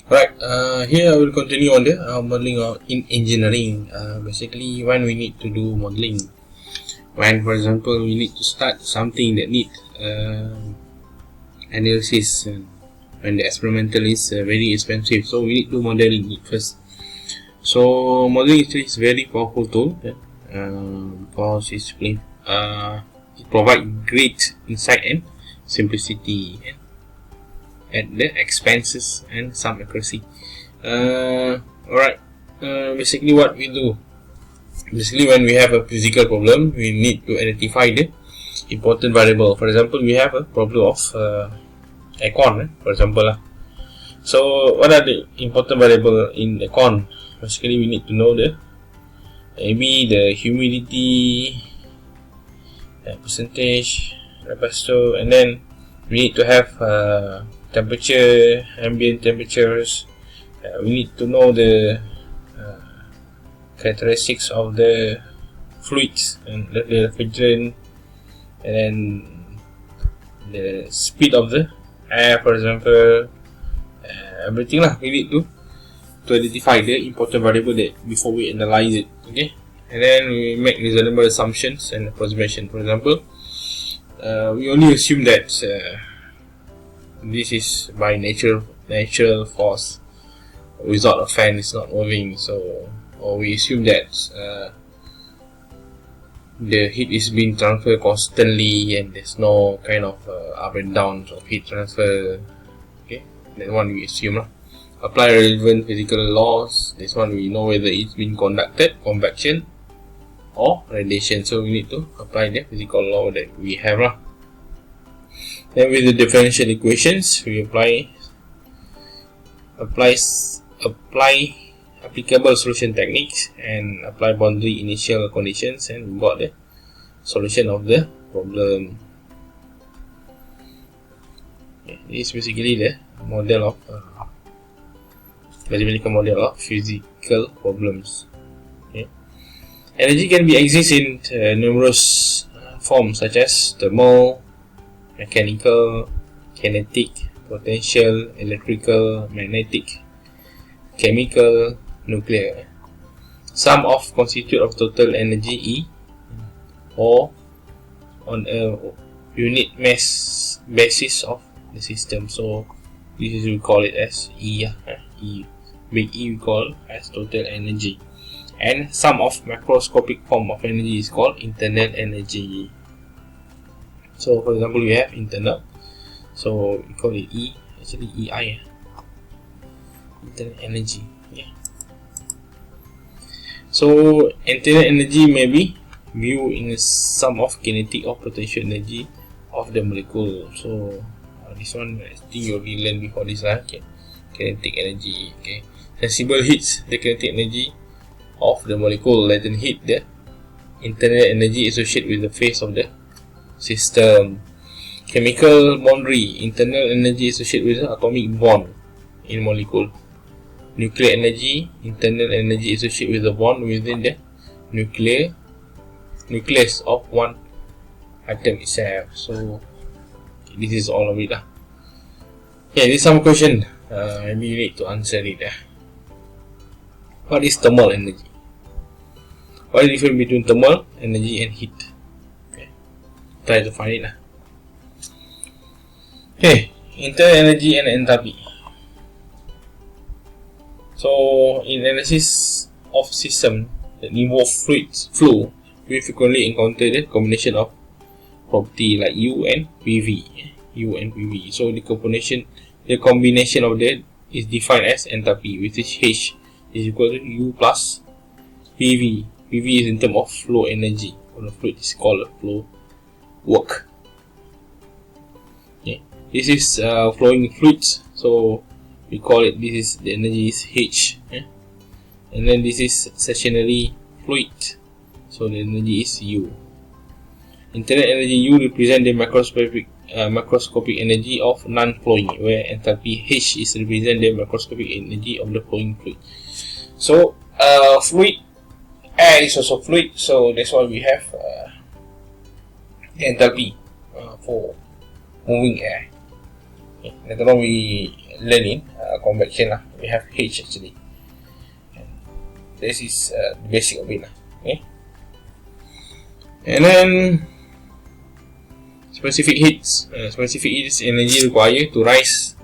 Right, here I will continue on the modeling in engineering. Basically, when we need to do modeling, when, for example, we need to start something that need analysis, when the experimental is very expensive, so we need to model it first. So modeling is very powerful tool because it provides great insight and simplicity at the expenses and some accuracy. Alright, basically what we do, when we have a physical problem, we need to identify the important variable. For example, we have a problem of aircon, for example. So what are the important variable in aircon? Basically, we need to know maybe the humidity percentage, and then we need to have temperature, ambient temperatures. We need to know the characteristics of the fluids and the refrigerant, and then the speed of the air, for example. Everything lah, we need to identify the important variable that before we analyze it. Okay, and then we make reasonable assumptions and approximation. For example, we only assume that this is by natural force, without a fan is not moving. So, or we assume that the heat is being transferred constantly and there's no kind of up and down of heat transfer. Okay, that one we assume lah. Apply relevant physical laws. This one we know whether it's been conducted, convection or radiation. So we need to apply the physical law that we have lah. Then with the differential equations, we apply applicable solution techniques and apply boundary initial conditions, and we got the solution of the problem. Okay, this is basically the model of mathematical model of physical problems. Okay. Energy can be exist in numerous forms such as thermal, mechanical, kinetic, potential, electrical, magnetic, chemical, nuclear. Sum of constitute of total energy E, or on a unit mass basis of the system. So this is, we call it as E. Big E we call as total energy, and sum of macroscopic form of energy is called internal energy. So for example, we have internal, so we call it E, actually EI, internal energy. Yeah. So internal energy may be viewed in a sum of kinetic or potential energy of the molecule. So this one I think you already learned before this. Okay. Kinetic energy. Okay. Sensible heats the kinetic energy of the molecule. Latent heat the internal energy associated with the phase of the system. Chemical boundary, internal energy associated with the atomic bond in molecule. Nuclear energy, internal energy associated with the bond within the nucleus of one atom itself. So this is all of it lah. Okay, this is some question. Maybe you need to answer it. What is thermal energy? What is the difference between thermal energy and heat? Okay, try to find it lah. Okay, internal energy and enthalpy. So in analysis of system that involve fluids flow, we frequently encounter the combination of property like U and PV. So the combination of that is defined as enthalpy, which is H is equal to U plus PV. PV is in terms of flow energy. For the fluid is called flow work. Okay. This is flowing fluids, so we call it, this is the energy is H. And then this is stationary fluid, so the energy is U. Internal energy U represent the macroscopic energy of non-flowing, where enthalpy H is represent the macroscopic energy of the flowing fluid. So fluid, air is also fluid, so that's why we have the enthalpy for moving air. Okay. Later on we learn in convection lah. We have H actually. This is the basic of it lah. Okay. And then specific heats. Specific heat is energy required to raise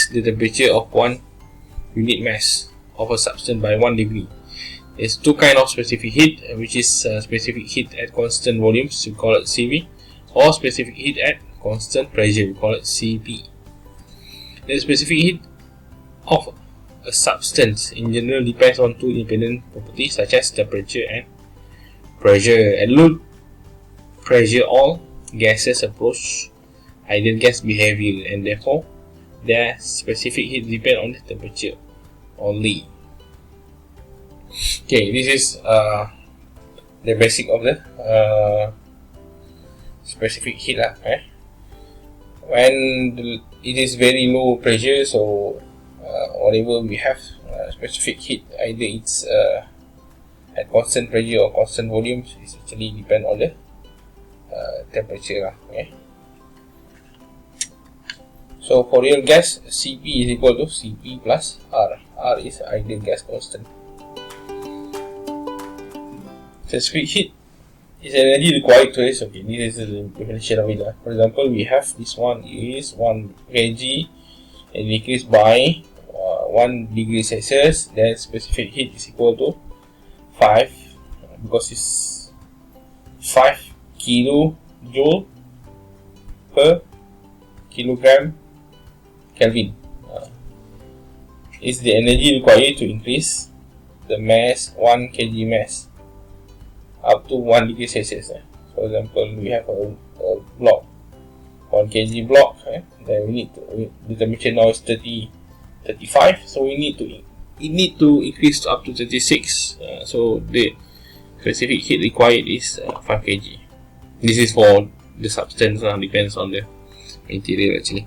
the temperature of one unit mass of a substance by 1 degree. There's two kinds of specific heat, which is specific heat at constant volumes, we call it CV, or specific heat at constant pressure, we call it CP. The specific heat of a substance in general depends on two independent properties such as temperature and pressure. At low pressure, all gases approach ideal gas behavior, and therefore their specific heat depends on the temperature only. Okay, this is the basic of the specific heat lah. When it is very low pressure, so whatever we have specific heat, either it's at constant pressure or constant volumes, it actually depend on the temperature lah. Okay. So for real gas, Cp is equal to Cp plus R. R is ideal gas constant. Specific heat is energy required to raise. Okay, this is the definition of it. For example, we have this one is 1 kg and increased by 1 degree Celsius. Then specific heat is equal to 5, because it's 5 kilojoule per kilogram Kelvin. Is the energy required to increase the mass 1 kg mass up to 1 degree Celsius. For example, we have a block, 1 kg block, then we need to, the temperature now is 35, so it need to increase up to 36. So the specific heat required is 5 kg. This is for the substance, depends on the material actually.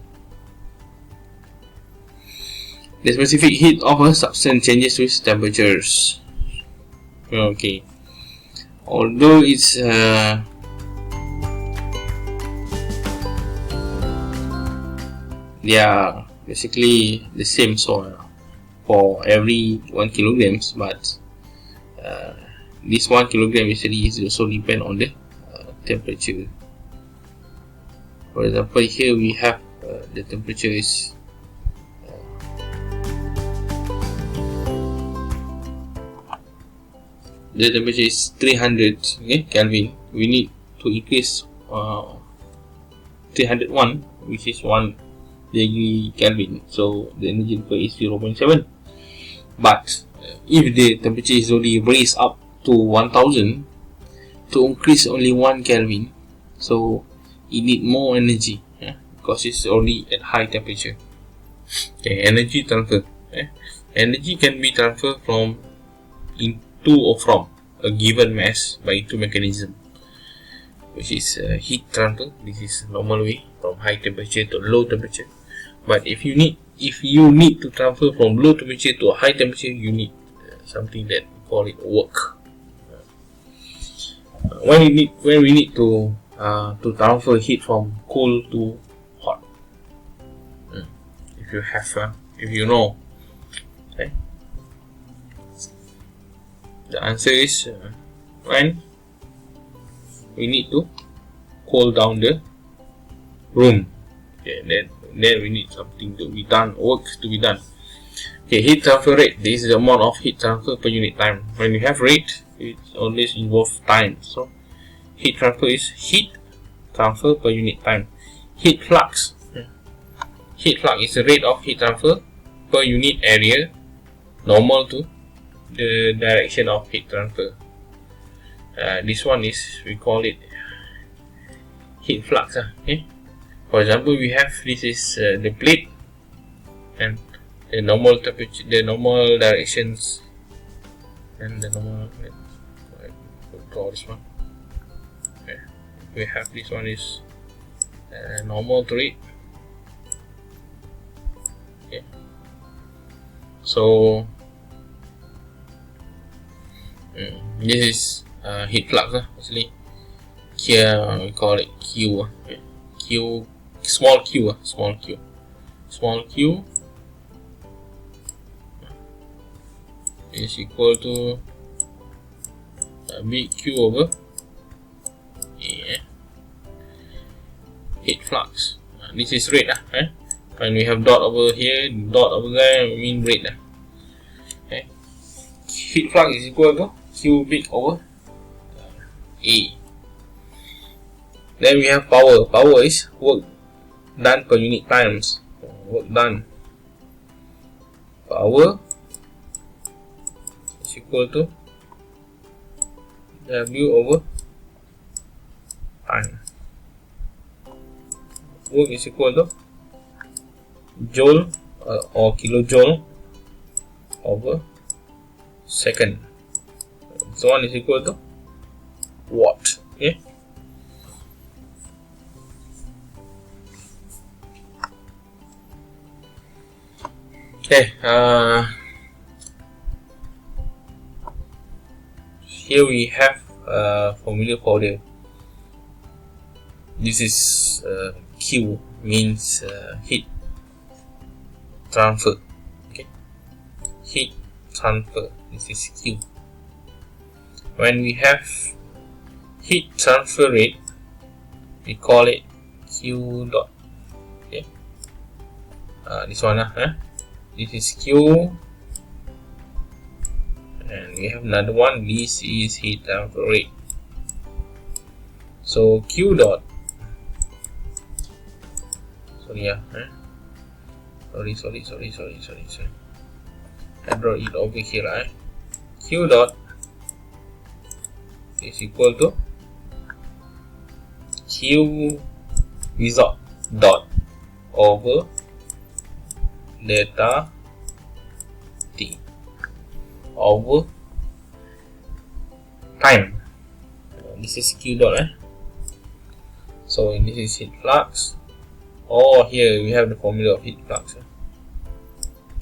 The specific heat of a substance changes with temperatures. Okay. Although it's they are basically the same for every 1 kilograms, but this 1 kilogram actually is also depend on the temperature. For example, here we have the temperature is the temperature is 300 Kelvin. We need to increase 301, which is 1 degree Kelvin. So the energy required is 0.7. But if the temperature is already raised up to 1000, to increase only 1 Kelvin, so it need more energy, because it's already at high temperature. Okay, energy transfer. Energy can be transferred from to or from a given mass by two mechanisms, which is heat transfer. This is normal way from high temperature to low temperature. But if you need to transfer from low temperature to a high temperature, you need something that we call it work. When we need to transfer heat from cold to hot, if you know, okay. The answer is when we need to cool down the room. Okay, then we need something to be done, work to be done. Okay, heat transfer rate. This is the amount of heat transfer per unit time. When we have rate, it always involves time. So heat transfer is heat transfer per unit time. Heat flux. Heat flux is the rate of heat transfer per unit area, normal to the direction of heat transfer. This one is, we call it heat flux. Okay. For example, we have this is the plate, and the normal temperature, the normal directions, and the normal. Let's draw this one. Okay. We have this one is normal to it. Okay. So this is heat flux actually. Here we call it Q. Okay. Q, small q. small q is equal to big Q over A. Heat flux. This is rate. When we have dot over here, dot over there, we mean rate. Okay. Heat flux is equal to Q big over A. Then we have power. Power is work done per unit times. Work done. Power is equal to W over time. Work is equal to joule or kilojoule over second. So one is equal to watt. Okay. Okay. Here we have a formula for the. This is Q, means heat transfer. Okay, heat transfer. This is Q. When we have heat transfer rate, we call it Q dot. Okay, this one. This is Q. And we have another one. This is heat transfer rate. So Q dot. Sorry. I draw it over here. Q dot is equal to Q result dot over delta T over time. This is Q dot. So this is heat flux. Or here we have the formula of heat flux.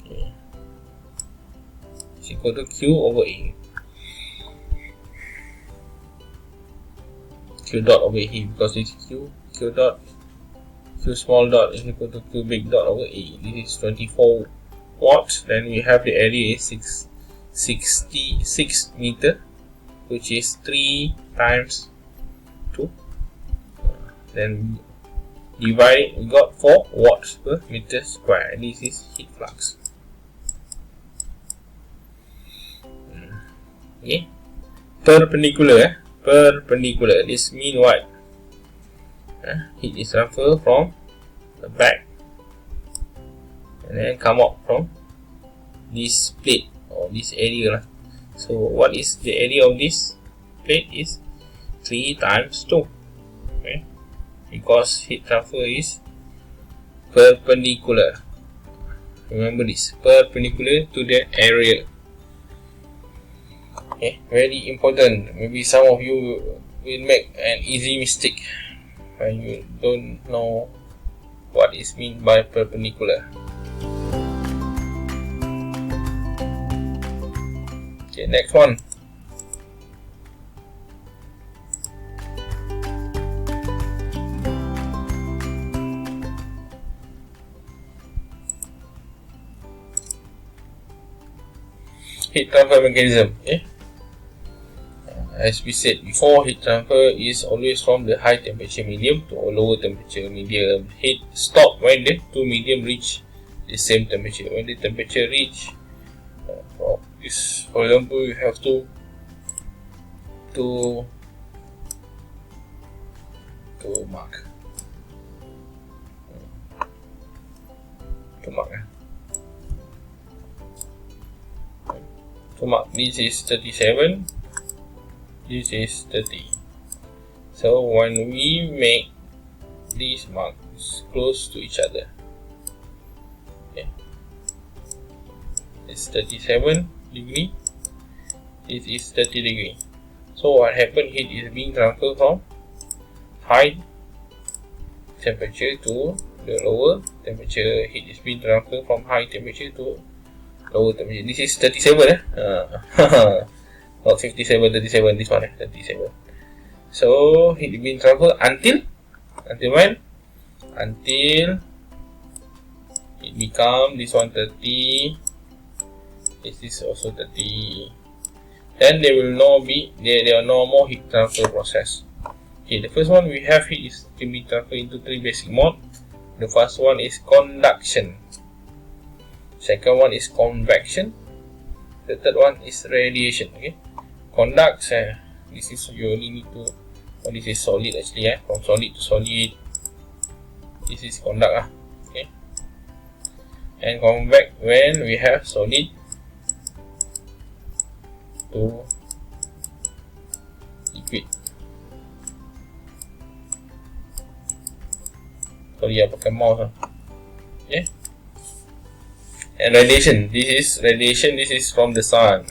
Okay. It's equal to Q over A. Q dot over A, because it's Q dot, Q small dot is equal to Q big dot over A. This is 24 watts. Then we have the area is 66 meter, which is 3 times 2. Then divide, we got 4 watts per meter square. This is heat flux. Okay, perpendicular. Perpendicular. This means what? Heat is transferred from the back and then come out from this plate or this area. So what is the area of this plate? Is 3 times 2. Okay, because heat transfer is perpendicular. Remember this, perpendicular to the area. Okay, very important. Maybe some of you will make an easy mistake when you don't know what is meant by perpendicular. Okay, next one. Heat transfer mechanism. Okay. As we said before, heat transfer is always from the high temperature medium to a lower temperature medium. Heat stop when the two medium reach the same temperature. When the temperature reach, for example, you have to mark. To mark. This is 37. This is 30. So when we make these marks close to each other, okay, it's 37 degree. This is 30 degree. So what happened? Heat is being transferred from high temperature to the lower temperature. Heat is being transferred from high temperature to lower temperature. This is 37. Not 57, 37. This one, 37. So heat being transferred until when? Until it become this one 30, this is also 30. Then there will no more heat transfer process. Okay, the first one we have here is can be transferred into 3 basic mode. The first one is conduction. Second one is convection. The third one is radiation. Okay, conduct. This is you only need to. This is solid actually. From solid to solid. This is conduct. Okay, and convect when we have solid to liquid. Sorry, pakai mouse. Okay. And radiation. This is radiation. This is from the sun,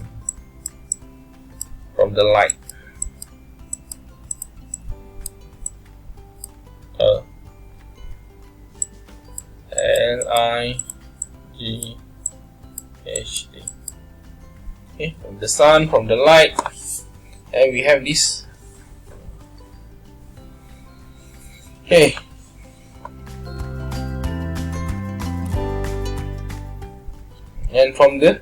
from the light. LIGHT. Okay, from the sun, from the light, and we have this. Okay. And from the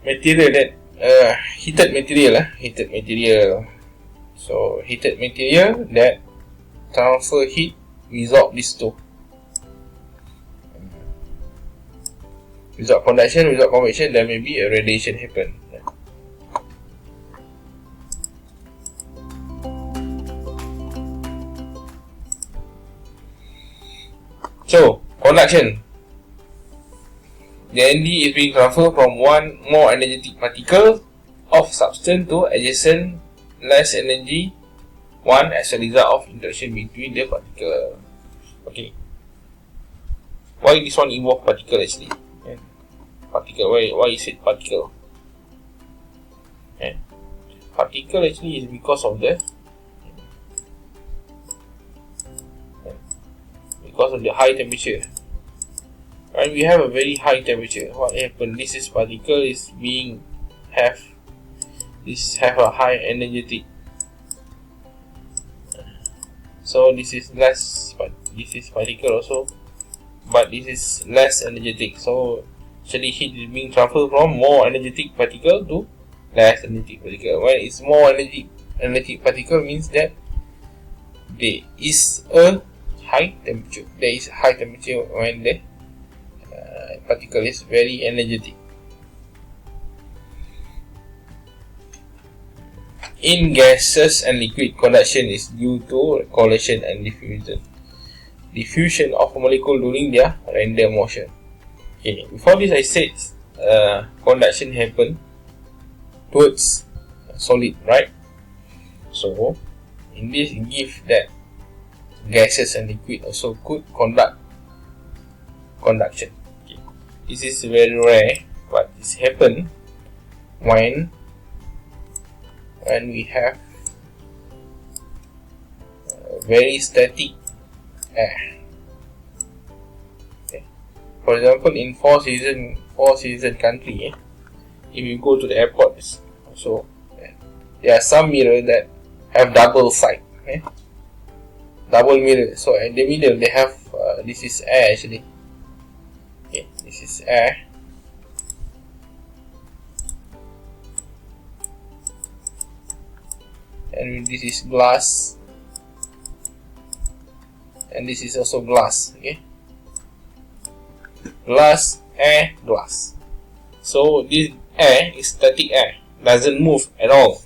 material that heated material. So heated material that transfer heat without these two. Without conduction, without convection, there may be a radiation happen. So, conduction. The ND is being transferred from one more energetic particle of substance to adjacent less energy one as a result of interaction between the particle. Okay. Why this one involve particle actually? Particle. Why is it particle? Particle actually is because of the high temperature. When we have a very high temperature, what happens? This is particle is have a high energetic. So this is less, but this is particle also, but this is less energetic. So actually heat is being transferred from more energetic particle to less energetic particle. When it's more energetic particle means that there is a high temperature. There is high temperature when the particle is very energetic. In gases and liquid, conduction is due to coalition and diffusion of a molecule during their random motion. Okay, before this I said conduction happen towards solid, right? So in this it gives that gases and liquid also could conduct conduction. Okay. This is very rare, but this happen when we have very static air. Okay. For example, in four season country, if you go to the airport, so there are some mirrors that have double side, double mirror. So at the middle they have this is air actually. Okay, this is air. And this is glass, and this is also glass. Okay, glass, air, glass. So this air is static air, doesn't move at all.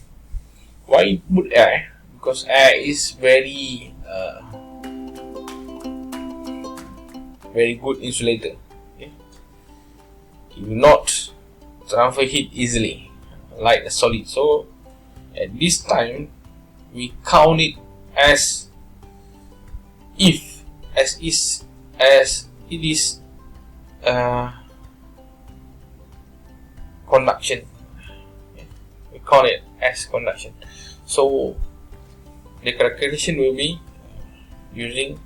Why put air? Because air is very good insulator. Okay? It will not transfer heat easily like a solid. So at this time we count it as it is conduction. Okay? We count it as conduction. So the calculation will be using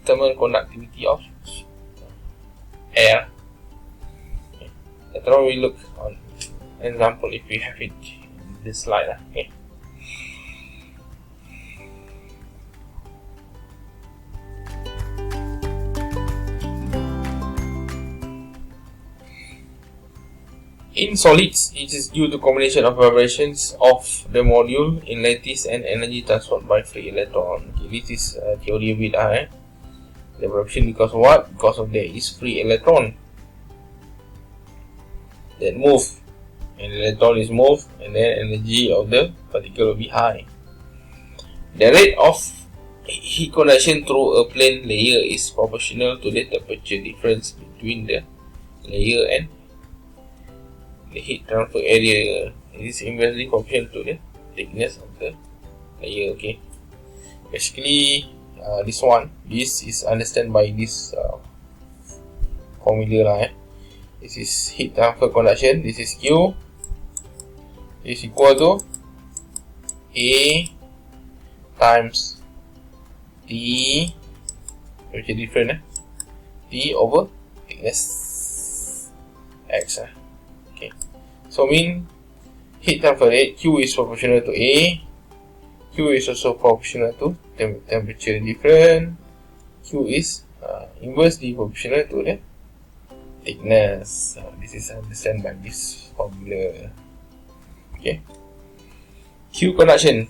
thermal conductivity of air. Okay. Later on we look on example if we have it in this slide. Okay. In solids, it is due to combination of vibrations of the module in lattice and energy transferred by free electron. Okay, this is theory of it. The vibration because of what? Because of there is free electron that move, and the electron is moved, and then energy of the particle will be high. The rate of heat conduction through a plane layer is proportional to the temperature difference between the layer and the heat transfer area. It is inversely proportional to the thickness of the layer. Okay, basically this is understood by this formula This is heat transfer conduction. This is Q is equal to A times T, which is different T over thickness X. Okay, so mean heat transfer rate Q is proportional to A. Q is also proportional to temperature difference. Q is inversely proportional to the thickness. This is understood by this formula. Okay, Q conduction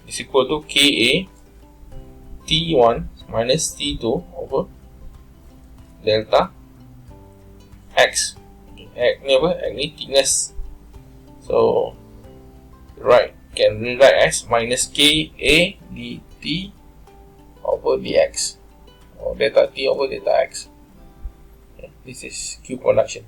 is equal to Ka T1 minus T2 over delta X. X ni thickness. So can rewrite as minus Ka dt over dx, or delta T over delta X. Okay, this is Q conduction.